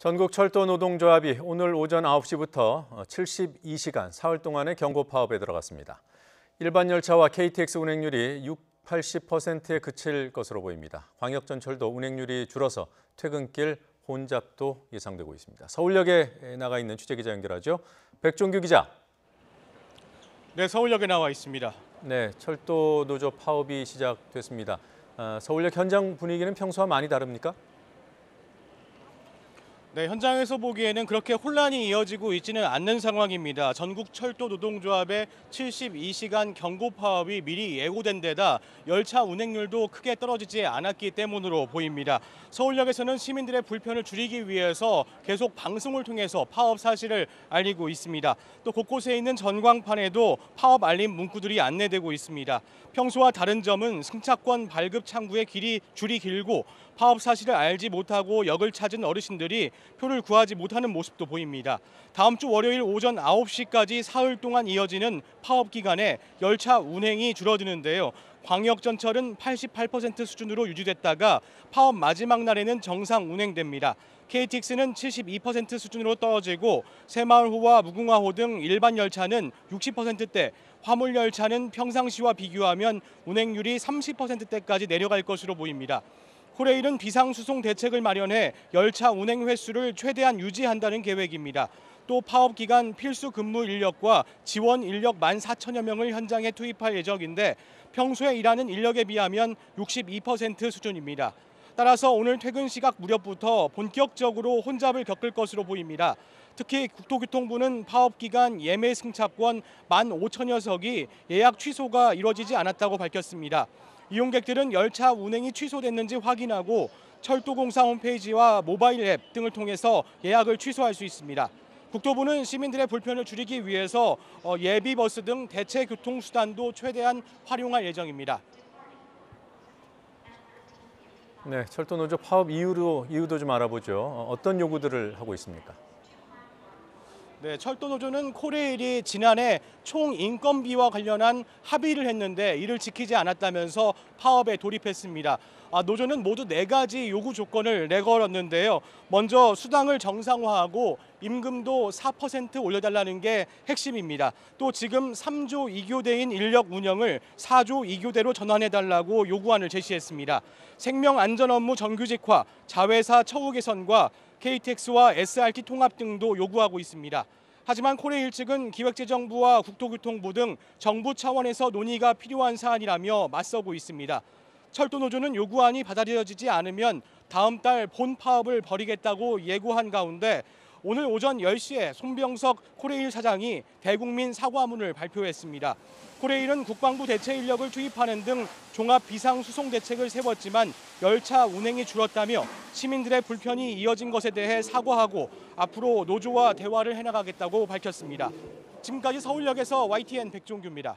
전국철도노동조합이 오늘 오전 9시부터 72시간 사흘 동안의 경고 파업에 들어갔습니다. 일반 열차와 KTX 운행률이 80%에 그칠 것으로 보입니다. 광역전철도 운행률이 줄어서 퇴근길 혼잡도 예상되고 있습니다. 서울역에 나가 있는 취재기자 연결하죠. 백종규 기자. 네, 서울역에 나와 있습니다. 네, 철도 노조 파업이 시작됐습니다. 서울역 현장 분위기는 평소와 많이 다릅니까? 네, 현장에서 보기에는 그렇게 혼란이 이어지고 있지는 않는 상황입니다. 전국철도노동조합의 72시간 경고 파업이 미리 예고된 데다 열차 운행률도 크게 떨어지지 않았기 때문으로 보입니다. 서울역에서는 시민들의 불편을 줄이기 위해서 계속 방송을 통해서 파업 사실을 알리고 있습니다. 또 곳곳에 있는 전광판에도 파업 알림 문구들이 안내되고 있습니다. 평소와 다른 점은 승차권 발급 창구의 줄이 길고 파업 사실을 알지 못하고 역을 찾은 어르신들이 표를 구하지 못하는 모습도 보입니다. 다음 주 월요일 오전 9시까지 사흘 동안 이어지는 파업 기간에 열차 운행이 줄어드는데요. 광역전철은 88% 수준으로 유지됐다가 파업 마지막 날에는 정상 운행됩니다. KTX는 72% 수준으로 떨어지고 새마을호와 무궁화호 등 일반 열차는 60%대, 화물열차는 평상시와 비교하면 운행률이 30%대까지 내려갈 것으로 보입니다. 코레일은 비상수송 대책을 마련해 열차 운행 횟수를 최대한 유지한다는 계획입니다. 또 파업 기간 필수 근무 인력과 지원 인력 14,000여 명을 현장에 투입할 예정인데 평소에 일하는 인력에 비하면 62% 수준입니다. 따라서 오늘 퇴근 시각 무렵부터 본격적으로 혼잡을 겪을 것으로 보입니다. 특히 국토교통부는 파업 기간 예매 승차권 15,000여 석이 예약 취소가 이뤄지지 않았다고 밝혔습니다. 이용객들은 열차 운행이 취소됐는지 확인하고 철도공사 홈페이지와 모바일 앱 등을 통해서 예약을 취소할 수 있습니다. 국토부는 시민들의 불편을 줄이기 위해서 예비버스 등 대체 교통수단도 최대한 활용할 예정입니다. 네, 철도노조 파업 이유도 좀 알아보죠. 어떤 요구들을 하고 있습니까? 네, 철도노조는 코레일이 지난해 총 인건비와 관련한 합의를 했는데 이를 지키지 않았다면서 파업에 돌입했습니다. 노조는 모두 4가지 요구 조건을 내걸었는데요. 먼저 수당을 정상화하고 임금도 4% 올려달라는 게 핵심입니다. 또 지금 3조 2교대인 인력 운영을 4조 2교대로 전환해달라고 요구안을 제시했습니다. 생명안전 업무 정규직화, 자회사 처우 개선과 KTX와 SRT 통합 등도 요구하고 있습니다. 하지만 코레일 측은 기획재정부와 국토교통부 등 정부 차원에서 논의가 필요한 사안이라며 맞서고 있습니다. 철도노조는 요구안이 받아들여지지 않으면 다음 달 본 파업을 벌이겠다고 예고한 가운데 오늘 오전 10시에 손병석 코레일 사장이 대국민 사과문을 발표했습니다. 코레일은 국방부 대체 인력을 투입하는 등 종합 비상수송 대책을 세웠지만 열차 운행이 줄었다며 시민들의 불편이 이어진 것에 대해 사과하고 앞으로 노조와 대화를 해나가겠다고 밝혔습니다. 지금까지 서울역에서 YTN 백종규입니다.